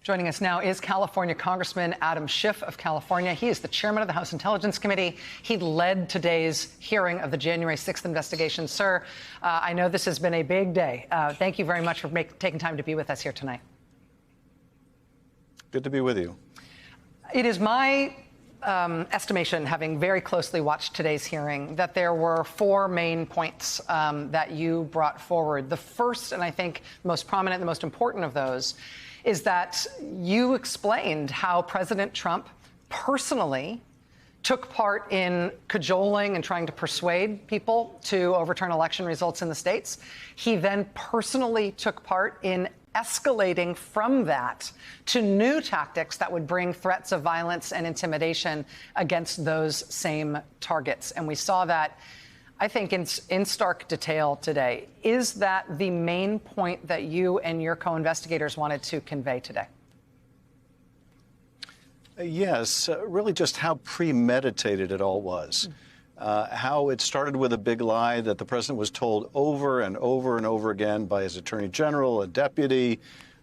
Joining us now is California Congressman Adam Schiff of California. He is the chairman of the House Intelligence Committee. He led today's hearing of the January 6th investigation. Sir, I know this has been a big day. Thank you very much for taking time to be with us here tonight. Good to be with you. It is my estimation, having very closely watched today's hearing, that there were four main points that you brought forward. The first, and I think most prominent, the most important of those, is that you explained how President Trump personally took part in cajoling and trying to persuade people to overturn election results in the states. He then personally took part in escalating from that to new tactics that would bring threats of violence and intimidation against those same targets. And we saw that, I think, in stark detail today. Is that the main point that you and your co-investigators wanted to convey today? Yes, really just how premeditated it all was. How it started with a big lie that the president was told over and over and over again by his attorney general, a deputy,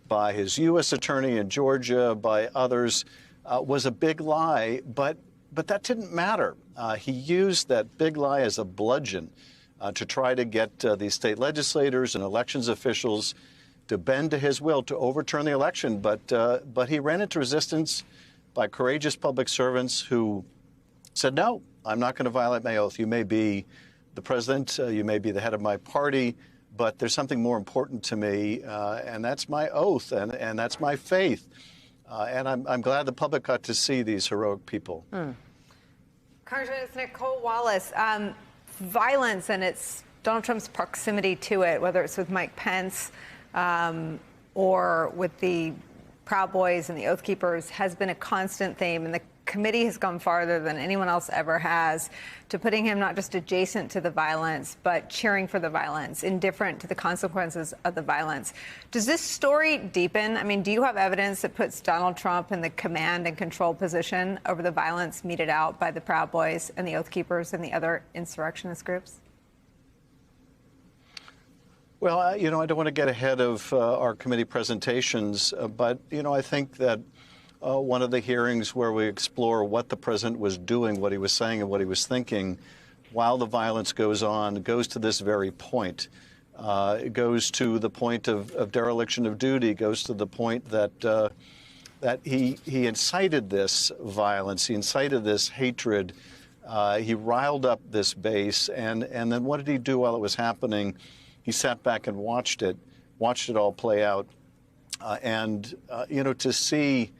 by his U.S. attorney in Georgia, by others, was a big lie. But that didn't matter. He used that big lie as a bludgeon to try to get these state legislators and elections officials to bend to his will to overturn the election. But he ran into resistance by courageous public servants who said, no, I'm not going to violate my oath. You may be the president, you may be the head of my party, but there's something more important to me, and that's my oath, and that's my faith. And I'm glad the public got to see these heroic people. Congressman, it's Nicole Wallace. Violence and Donald Trump's proximity to it, whether it's with Mike Pence or with the Proud Boys and the Oath Keepers, has been a constant theme. And the committee has gone farther than anyone else ever has to putting him not just adjacent to the violence, but cheering for the violence, indifferent to the consequences of the violence. Does this story deepen? I mean, do you have evidence that puts Donald Trump in the command and control position over the violence meted out by the Proud Boys and the Oath Keepers and the other insurrectionist groups? Well, I don't want to get ahead of our committee presentations, but, I think that one of the hearings where we explore what the president was doing, what he was saying and what he was thinking while the violence goes on, goes to this very point. It goes to the point of dereliction of duty, goes to the point that he incited this violence, he incited this hatred, he riled up this base, and then what did he do while it was happening? He sat back and watched it all play out. To see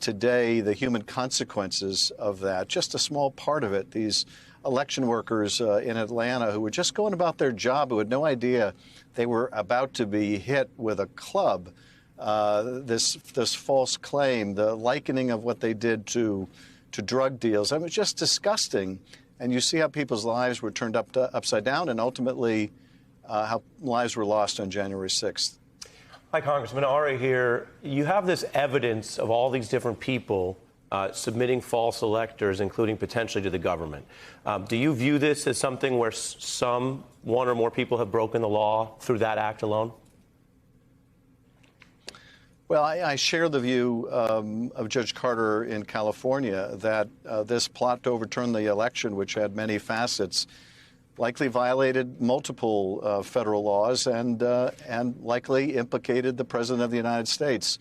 today the human consequences of that, just a small part of it, these election workers in Atlanta who were just going about their job, who had no idea they were about to be hit with a club, this false claim, the likening of what they did to drug deals. I mean, it's just disgusting. And you see how people's lives were turned upside down and ultimately how lives were lost on January 6th. Hi, Congressman Ari here. You have this evidence of all these different people submitting false electors, including potentially to the government. Do you view this as something where one or more people have broken the law through that act alone? Well, I share the view of Judge Carter in California that this plot to overturn the election, which had many facets, likely violated multiple federal laws and likely implicated the President of the United States.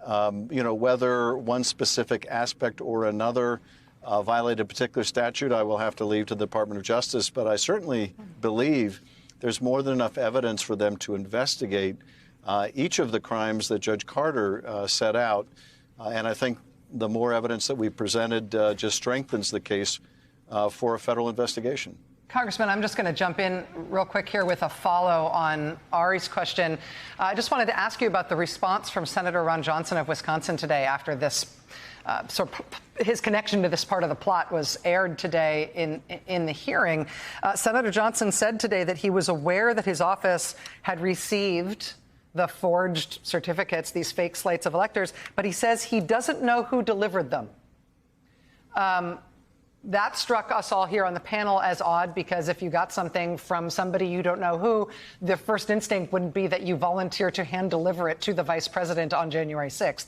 Whether one specific aspect or another violated a particular statute, I will have to leave to the Department of Justice. But I certainly believe there's more than enough evidence for them to investigate each of the crimes that Judge Carter set out. And I think the more evidence that we presented just strengthens the case for a federal investigation. Congressman, I'm just going to jump in real quick here with a follow on Ari's question. I just wanted to ask you about the response from Senator Ron Johnson of Wisconsin today after this his connection to this part of the plot was aired today in the hearing. Senator Johnson said today that he was aware that his office had received the forged certificates, these fake slates of electors, but he says he doesn't know who delivered them. That struck us all here on the panel as odd, because if you got something from somebody you don't know who, the first instinct wouldn't be that you volunteer to hand deliver it to the vice president on January 6th.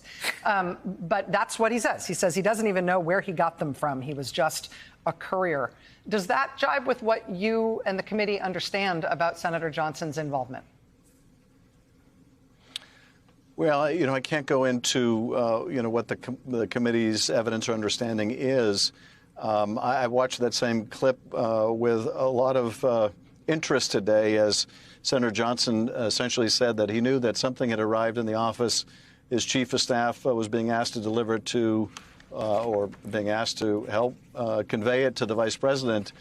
But that's what he says. He says he doesn't even know where he got them from. He was just a courier. Does that jibe with what you and the committee understand about Senator Johnson's involvement? Well, I can't go into, what the committee's evidence or understanding is. I watched that same clip with a lot of interest today as Senator Johnson essentially said that he knew that something had arrived in the office. His chief of staff was being asked to deliver it to or being asked to help convey it to the vice president.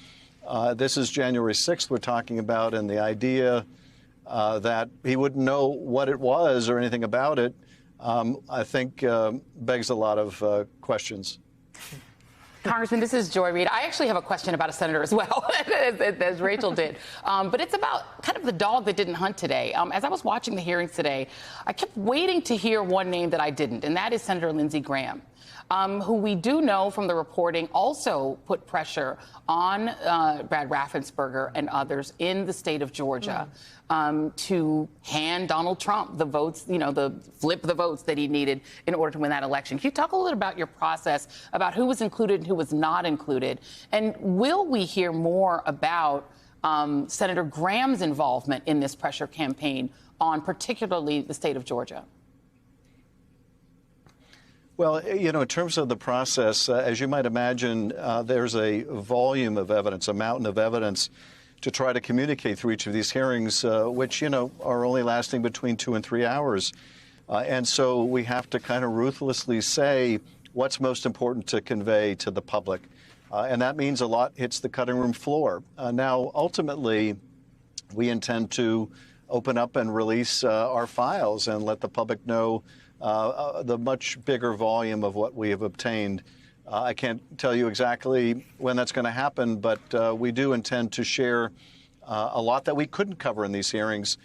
This is January 6th we're talking about, and the idea that he wouldn't know what it was or anything about it, I think begs a lot of questions. Congressman, this is Joy Reid. I actually have a question about a senator as well, as Rachel did. But it's about kind of the dog that didn't hunt today. As I was watching the hearings today, I kept waiting to hear one name that I didn't, and that is Senator Lindsey Graham, who we do know from the reporting also put pressure on Brad Raffensperger and others in the state of Georgia to hand Donald Trump the votes, flip the votes that he needed in order to win that election. Can you talk a little bit about your process, about who was included and who was not included? And will we hear more about Senator Graham's involvement in this pressure campaign on particularly the state of Georgia? Well, in terms of the process, as you might imagine, there's a volume of evidence, a mountain of evidence to try to communicate through each of these hearings, which, are only lasting between 2 and 3 hours. And so we have to kind of ruthlessly say what's most important to convey to the public. And that means a lot hits the cutting room floor. Now, ultimately, we intend to open up and release our files and let the public know the much bigger volume of what we have obtained. I can't tell you exactly when that's going to happen, but we do intend to share a lot that we couldn't cover in these hearings.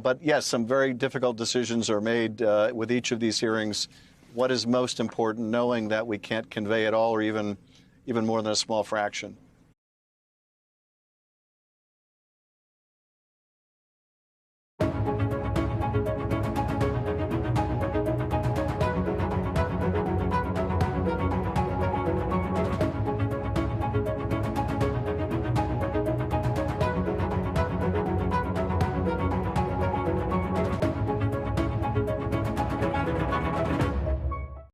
But yes, some very difficult decisions are made with each of these hearings. What is most important, knowing that we can't convey it all or even more than a small fraction.